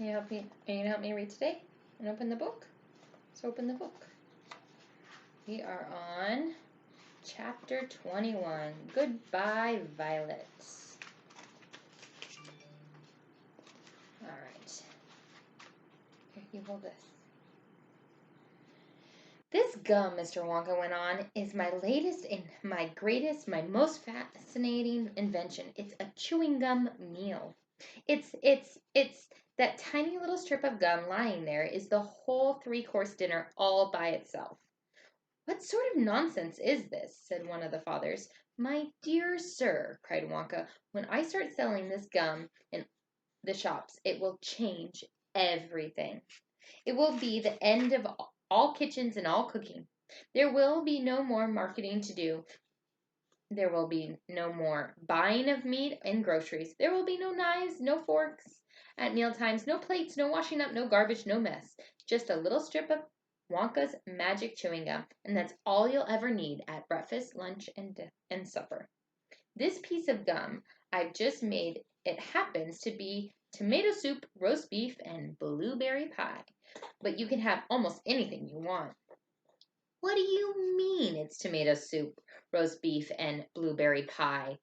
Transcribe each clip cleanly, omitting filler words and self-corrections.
Are you gonna help me read today? And open the book? Let's open the book. We are on chapter 21. Goodbye, Violet. Alright. Here, you hold this. This gum, Mr. Wonka went on, is my latest and my greatest, my most fascinating invention. It's a chewing gum meal. It's that tiny little strip of gum lying there is the whole three-course dinner all by itself. What sort of nonsense is this? Said one of the fathers. My dear sir, cried Wonka, when I start selling this gum in the shops, it will change everything. It will be the end of all kitchens and all cooking. There will be no more marketing to do. There will be no more buying of meat and groceries. There will be no knives, no forks at meal times, no plates, no washing up, no garbage, no mess. Just a little strip of Wonka's magic chewing gum, and that's all you'll ever need at breakfast, lunch, and supper. This piece of gum I've just made, it happens to be tomato soup, roast beef, and blueberry pie. But you can have almost anything you want. What do you mean it's tomato soup, roast beef, and blueberry pie?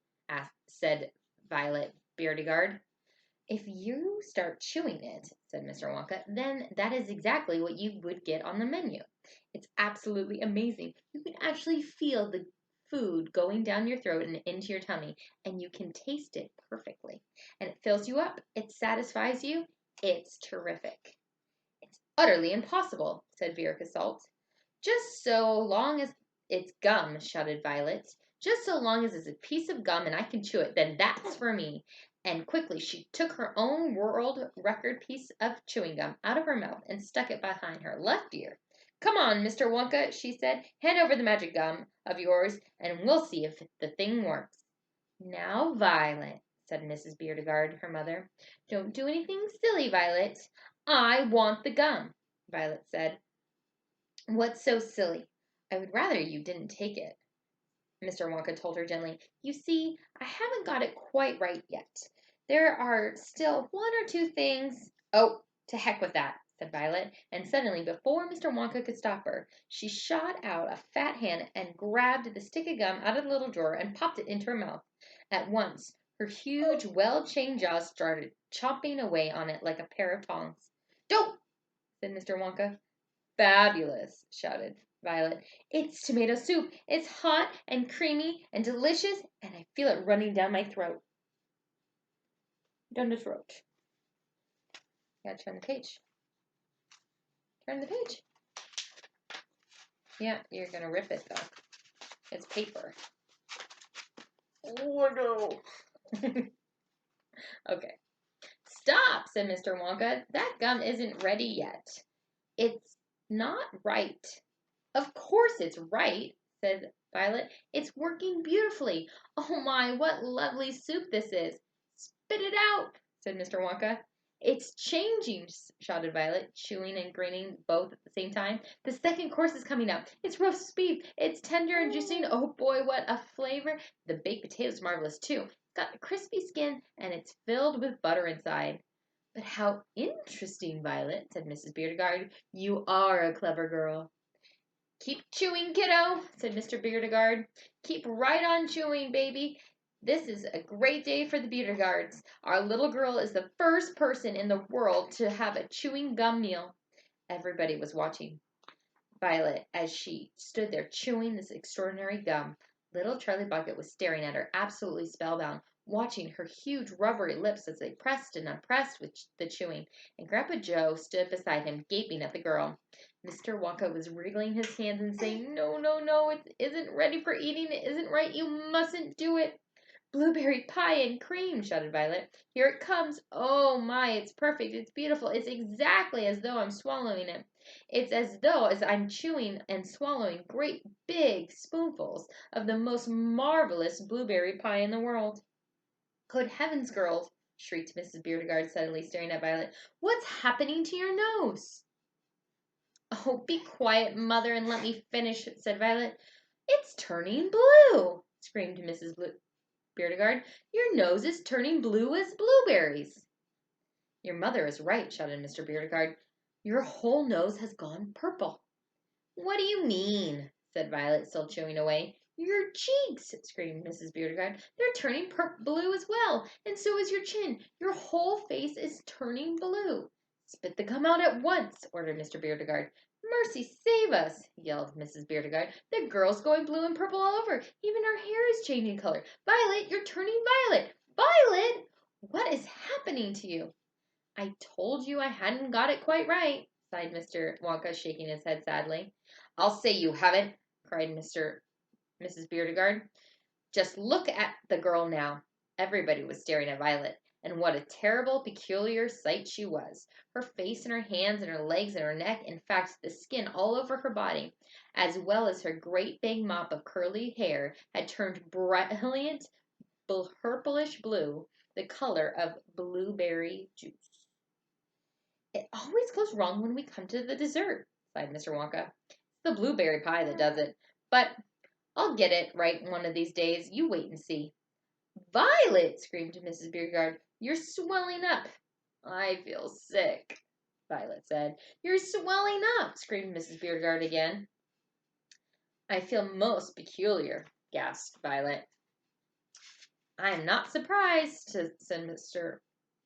Said Violet Beardegard. If you start chewing it, said Mr. Wonka, then that is exactly what you would get on the menu. It's absolutely amazing. You can actually feel the food going down your throat and into your tummy, and you can taste it perfectly. And it fills you up. It satisfies you. It's terrific. It's utterly impossible, said Veruca Salt. Just so long as it's gum, shouted Violet. Just so long as it's a piece of gum and I can chew it, then that's for me. And quickly she took her own world record piece of chewing gum out of her mouth and stuck it behind her left ear. Come on, Mr. Wonka, she said. Hand over the magic gum of yours, and we'll see if the thing works. Now, Violet, said Mrs. Beardegard, her mother, don't do anything silly, Violet. I want the gum, Violet said. What's so silly? I would rather you didn't take it, Mr. Wonka told her gently. You see, I haven't got it quite right yet. There are still one or two things. Oh, to heck with that, said Violet, and suddenly, before Mr. Wonka could stop her, she shot out a fat hand and grabbed the stick of gum out of the little drawer and popped it into her mouth. At once, her huge, well-chained jaws started chomping away on it like a pair of tongs. Don't, said Mr. Wonka. Fabulous, shouted Violet. It's tomato soup. It's hot and creamy and delicious, and I feel it running down my throat. Down the throat. Gotta turn the page. Turn the page. Yeah, you're gonna rip it though. It's paper. Oh no. Okay. Stop, said Mr. Wonka. That gum isn't ready yet. It's not right. Of course it's right, said Violet. It's working beautifully. Oh my, what lovely soup this is. Spit it out, said Mr. Wonka. It's changing, shouted Violet, chewing and grinning both at the same time. The second course is coming up. It's roast beef. It's tender and juicy. Oh boy, what a flavor. The baked potato's marvelous too. It's got a crispy skin and it's filled with butter inside. But how interesting, Violet, said Mrs. Beardegard. You are a clever girl. Keep chewing, kiddo, said Mr. Beardegard. Keep right on chewing, baby. This is a great day for the Beardegards. Our little girl is the first person in the world to have a chewing gum meal. Everybody was watching Violet as she stood there chewing this extraordinary gum. Little Charlie Bucket was staring at her, absolutely spellbound, watching her huge rubbery lips as they pressed and unpressed with the chewing, and Grandpa Joe stood beside him, gaping at the girl. Mr. Wonka was wriggling his hands and saying, No, no, no, it isn't ready for eating. It isn't right. You mustn't do it. Blueberry pie and cream, shouted Violet. Here it comes. Oh my, it's perfect. It's beautiful. It's exactly as though I'm swallowing it. It's as though as I'm chewing and swallowing great big spoonfuls of the most marvelous blueberry pie in the world. Good heavens, girls, shrieked Mrs. Beardegard, suddenly staring at Violet. What's happening to your nose? Oh, be quiet, Mother, and let me finish, said Violet. It's turning blue, screamed Mrs. Beardegard. Your nose is turning blue as blueberries. Your mother is right, shouted Mr. Beauregard. Your whole nose has gone purple. What do you mean? Said Violet, still chewing away. Your cheeks, screamed Mrs. Beauregard. They're turning blue as well, and so is your chin. Your whole face is turning blue. Spit the gum out at once, ordered Mr. Beauregard. Mercy save us, yelled Mrs. Beauregard. The girl's going blue and purple all over. Even her hair is changing color. Violet, you're turning violet. Violet! What is happening to you? I told you I hadn't got it quite right, sighed Mr. Wonka, shaking his head sadly. I'll say you haven't, cried Mrs. Beauregard. Just look at the girl now. Everybody was staring at Violet, and what a terrible, peculiar sight she was. Her face and her hands and her legs and her neck, in fact, the skin all over her body, as well as her great big mop of curly hair, had turned brilliant purplish blue, the color of blueberry juice. It always goes wrong when we come to the dessert, sighed Mr. Wonka. It's the blueberry pie that does it. But I'll get it right one of these days. You wait and see. Violet, screamed Mrs. Beauregard, you're swelling up. I feel sick, Violet said. You're swelling up, screamed Mrs. Beauregard again. I feel most peculiar, gasped Violet. I am not surprised, said Mr.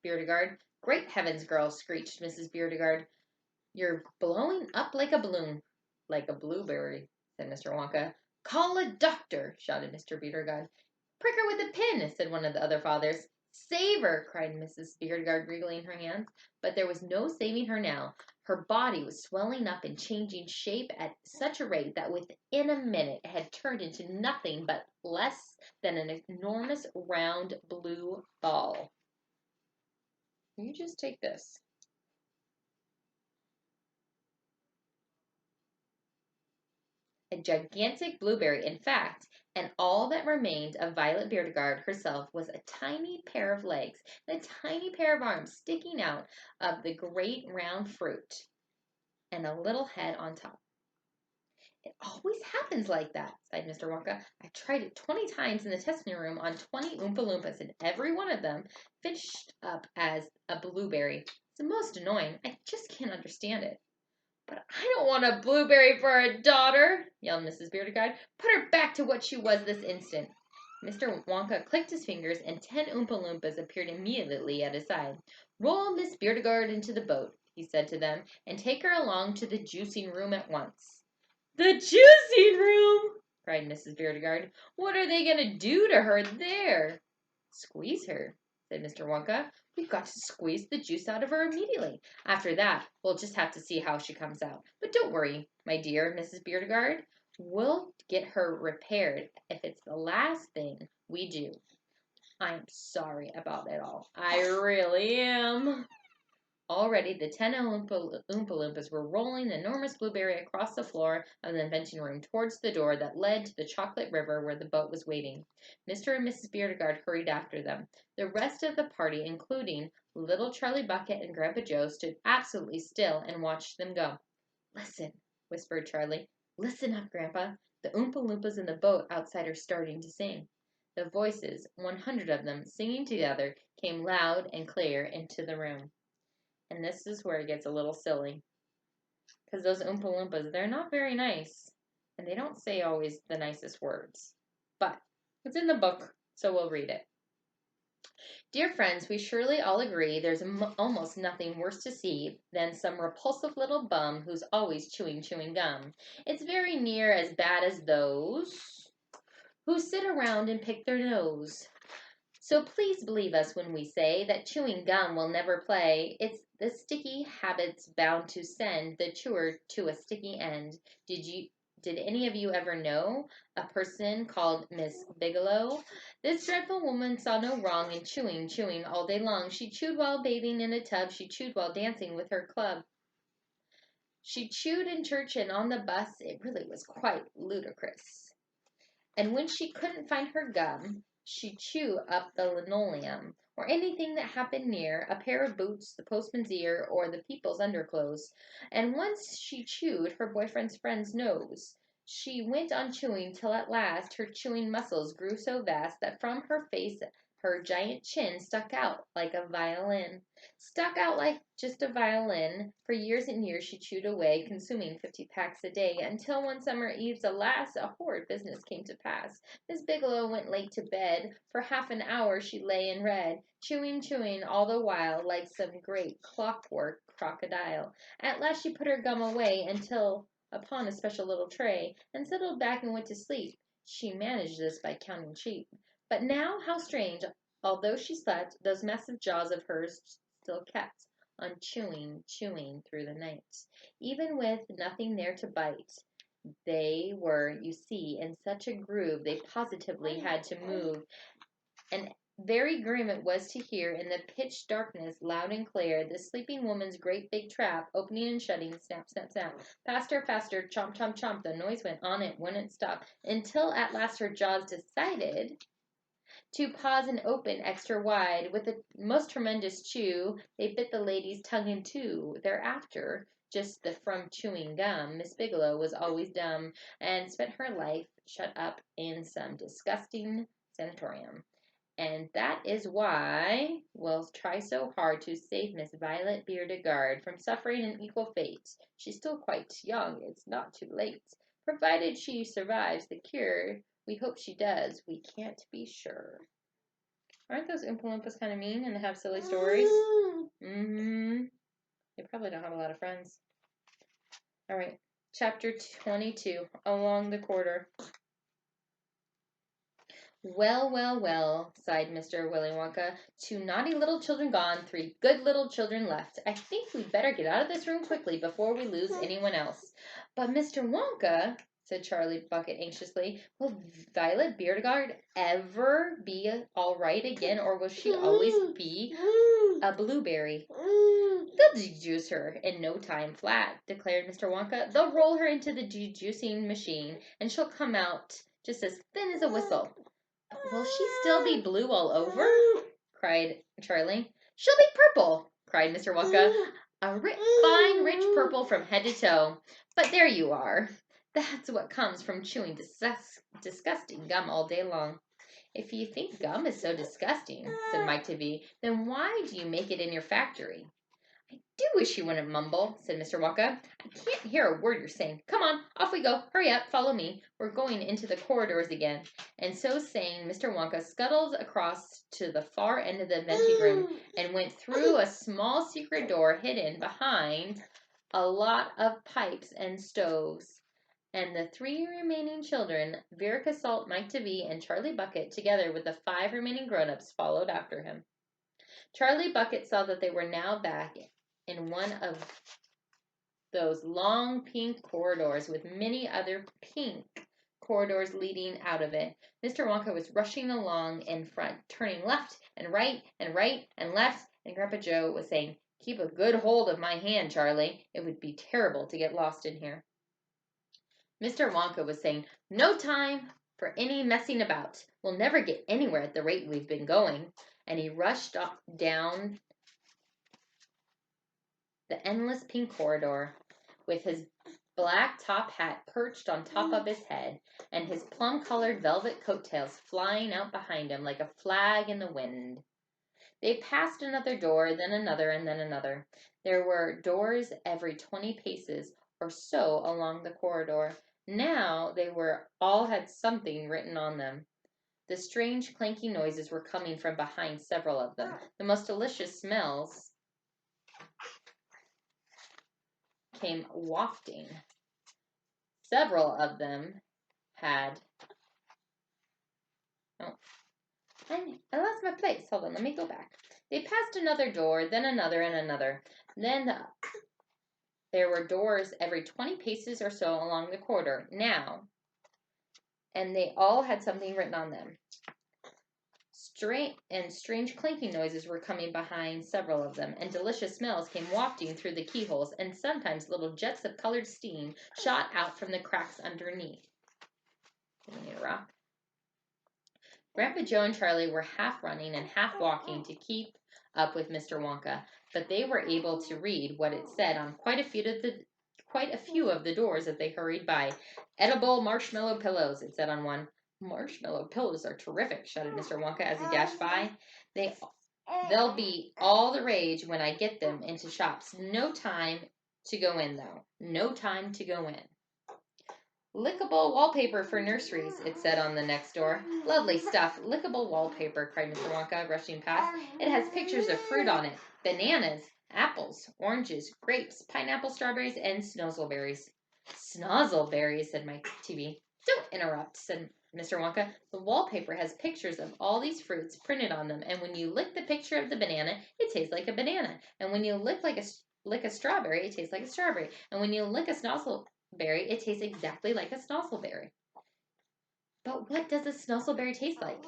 Beauregard. Great heavens, girl, screeched Mrs. Beauregard. You're blowing up like a balloon. Like a blueberry, said Mr. Wonka. Call a doctor, shouted Mr. Beauregard. Prick her with a pin, said one of the other fathers. Save her, cried Mrs. Beauregard, wriggling her hands. But there was no saving her now. Her body was swelling up and changing shape at such a rate that within a minute it had turned into nothing but less than an enormous round blue ball. You just take this. A gigantic blueberry, in fact, and all that remained of Violet Beauregard herself was a tiny pair of legs and a tiny pair of arms sticking out of the great round fruit, and a little head on top. It always happens like that, sighed Mr. Wonka. I tried it 20 times in the testing room on 20 Oompa Loompas, and every one of them finished up as a blueberry. It's most annoying. I just can't understand it. But I don't want a blueberry for a daughter, yelled Mrs. Beauregard. Put her back to what she was this instant. Mr. Wonka clicked his fingers, and 10 Oompa Loompas appeared immediately at his side. Roll Miss Beauregard into the boat, he said to them, and take her along to the juicing room at once. The juicing room! Cried Mrs. Beauregard. What are they going to do to her there? Squeeze her, said Mr. Wonka. We've got to squeeze the juice out of her immediately. After that, we'll just have to see how she comes out. But don't worry, my dear Mrs. Beauregard. We'll get her repaired if it's the last thing we do. I'm sorry about it all. I really am. Already, the 10 Oompa Loompas were rolling the enormous blueberry across the floor of the invention room towards the door that led to the chocolate river where the boat was waiting. Mr. and Mrs. Beauregard hurried after them. The rest of the party, including little Charlie Bucket and Grandpa Joe, stood absolutely still and watched them go. Listen, whispered Charlie. Listen up, Grandpa. The Oompa Loompas in the boat outside are starting to sing. The voices, 100 of them, singing together, came loud and clear into the room. And this is where it gets a little silly. Because those Oompa Loompas, they're not very nice. And they don't say always the nicest words. But it's in the book, so we'll read it. Dear friends, we surely all agree there's almost nothing worse to see than some repulsive little bum who's always chewing gum. It's very near as bad as those who sit around and pick their nose. So please believe us when we say that chewing gum will never play. It's the sticky habits bound to send the chewer to a sticky end. Did any of you ever know a person called Miss Bigelow? This dreadful woman saw no wrong in chewing all day long. She chewed while bathing in a tub. She chewed while dancing with her club. She chewed in church and on the bus. It really was quite ludicrous. And when she couldn't find her gum, she'd chew up the linoleum, or anything that happened near, a pair of boots, the postman's ear, or the people's underclothes. And once she chewed her boyfriend's friend's nose. She went on chewing till at last her chewing muscles grew so vast that from her face Her giant chin stuck out like a violin. Stuck out like just a violin. For years and years she chewed away, consuming 50 packs a day, until one summer eve's alas, a horrid business came to pass. Miss Bigelow went late to bed. For half an hour she lay and read, chewing all the while, like some great clockwork crocodile. At last she put her gum away until upon a special little tray, and settled back and went to sleep. She managed this by counting sheep. But now, how strange! Although she slept, those massive jaws of hers still kept on chewing through the night. Even with nothing there to bite, they were, you see, in such a groove they positively had to move. And very grim it was to hear in the pitch darkness, loud and clear, the sleeping woman's great big trap, opening and shutting, snap, snap, snap. Faster, faster, chomp, chomp, chomp. The noise went on, it wouldn't stop, until at last her jaws decided to pause and open extra wide. With a most tremendous chew, they bit the lady's tongue in two. Thereafter, just from chewing gum, Miss Bigelow was always dumb, and spent her life shut up in some disgusting sanatorium. And that is why we'll try so hard to save Miss Violet Beauregarde from suffering an equal fate. She's still quite young, it's not too late. Provided she survives the cure, we hope she does. We can't be sure. Aren't those Oompa Loompas kind of mean and have silly stories? Mm-hmm. They probably don't have a lot of friends. All right. Chapter 22, Along the Corridor. Well, well, well, sighed Mr. Willy Wonka. 2 naughty little children gone, 3 good little children left. I think we'd better get out of this room quickly before we lose anyone else. But Mr. Wonka, said Charlie Bucket anxiously, will Violet Beauregarde ever be all right again, or will she always be a blueberry? They'll dejuice her in no time flat, declared Mr. Wonka. They'll roll her into the dejuicing machine, and she'll come out just as thin as a whistle. Will she still be blue all over? Cried Charlie. She'll be purple, cried Mr. Wonka. A fine, rich purple from head to toe. But there you are. That's what comes from chewing disgusting gum all day long. If you think gum is so disgusting, said Mike to V, then why do you make it in your factory? I do wish you wouldn't mumble, said Mr. Wonka. I can't hear a word you're saying. Come on, off we go. Hurry up, follow me. We're going into the corridors again. And so saying, Mr. Wonka scuttled across to the far end of the venting room and went through a small secret door hidden behind a lot of pipes and stoves. And the 3 remaining children, Veruca Salt, Mike DeVee, and Charlie Bucket, together with the 5 remaining grown-ups, followed after him. Charlie Bucket saw that they were now back in one of those long pink corridors with many other pink corridors leading out of it. Mr. Wonka was rushing along in front, turning left and right and left, and Grandpa Joe was saying, Keep a good hold of my hand, Charlie. It would be terrible to get lost in here. Mr. Wonka was saying, No time for any messing about. We'll never get anywhere at the rate we've been going. And he rushed down the endless pink corridor with his black top hat perched on top of his head and his plum-colored velvet coattails flying out behind him like a flag in the wind. They passed another door, then another, and then another. There were doors every 20 paces or so along the corridor. Now they all had something written on them. The strange clanking noises were coming from behind several of them. The most delicious smells came wafting. Several of them had... Oh, I lost my place. Hold on, let me go back. They passed another door, then another and another. Then there were doors every 20 paces or so along the corridor. Now, and they all had something written on them. Strange clanking noises were coming behind several of them, and delicious smells came wafting through the keyholes, and sometimes little jets of colored steam shot out from the cracks underneath. Do we need a rock? Grandpa Joe and Charlie were half running and half walking to keep up with Mr. Wonka, but they were able to read what it said on quite a few of the doors as they hurried by. Edible marshmallow pillows, it said on one. Marshmallow pillows are terrific, shouted Mr. Wonka as he dashed by. They'll be all the rage when I get them into shops. No time to go in, though. No time to go in. Lickable wallpaper for nurseries, it said on the next door. Lovely stuff. Lickable wallpaper, cried Mr. Wonka, rushing past. It has pictures of fruit on it. Bananas, apples, oranges, grapes, pineapple, strawberries, and snozzleberries. Snozzleberries, said my TV. Don't interrupt, said Mr. Wonka. The wallpaper has pictures of all these fruits printed on them, and when you lick the picture of the banana, it tastes like a banana. And when you lick a strawberry, it tastes like a strawberry. And when you lick a snozzleberry, it tastes exactly like a snozzleberry. But what does a snozzleberry taste like?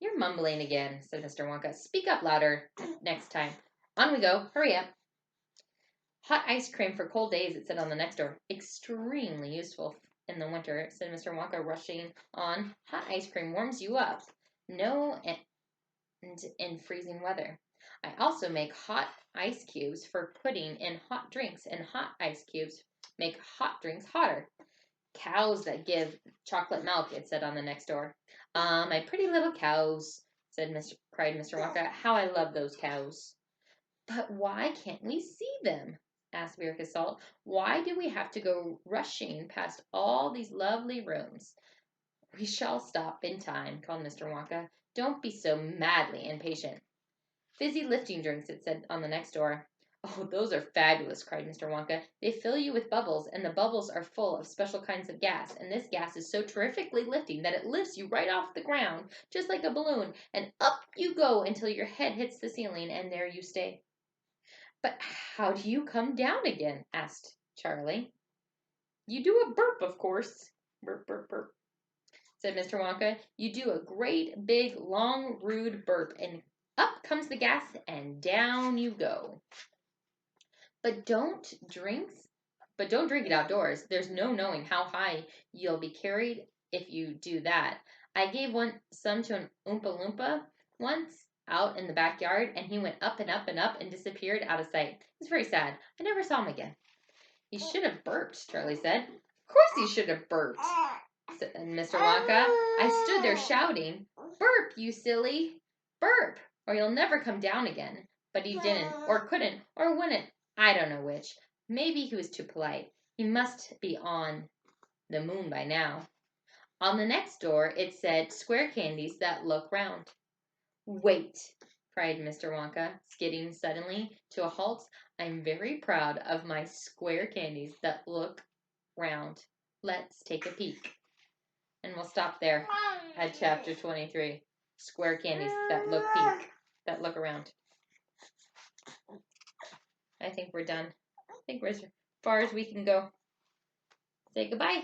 You're mumbling again, said Mr. Wonka. Speak up louder next time. On we go. Hurry up. Hot ice cream for cold days, it said on the next door. Extremely useful in the winter, said Mr. Wonka, rushing on. Hot ice cream warms you up. No, and in freezing weather. I also make hot ice cubes for putting in hot drinks, and hot ice cubes make hot drinks hotter. Cows that give chocolate milk, it said on the next door. My pretty little cows, cried Mr. Wonka. How I love those cows. But why can't we see them? Asked Veruca Salt. Why do we have to go rushing past all these lovely rooms? We shall stop in time, called Mr. Wonka. Don't be so madly impatient. Fizzy lifting drinks, it said on the next door. Oh, those are fabulous, cried Mr. Wonka. They fill you with bubbles, and the bubbles are full of special kinds of gas, and this gas is so terrifically lifting that it lifts you right off the ground, just like a balloon, and up you go until your head hits the ceiling, and there you stay. But how do you come down again? Asked Charlie. You do a burp, of course. Burp, burp, burp, said Mr. Wonka. You do a great, big, long, rude burp, and up comes the gas, and down you go. But don't drink it outdoors. There's no knowing how high you'll be carried if you do that. I gave some to an Oompa Loompa once out in the backyard, and he went up and up and up and disappeared out of sight. It was very sad. I never saw him again. He should have burped, Charlie said. Of course he should have burped, said Mr. Wonka. I stood there shouting, burp, you silly, burp, or you'll never come down again. But he didn't, or couldn't, or wouldn't. I don't know which. Maybe he was too polite. He must be on the moon by now. On the next door, it said, square candies that look round. Wait, cried Mr. Wonka, skidding suddenly to a halt. I'm very proud of my square candies that look round. Let's take a peek. And we'll stop there at chapter 23. Square candies that look around. I think we're done. I think we're as far as we can go. Say goodbye.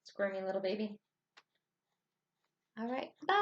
Squirmy little baby. All right, bye.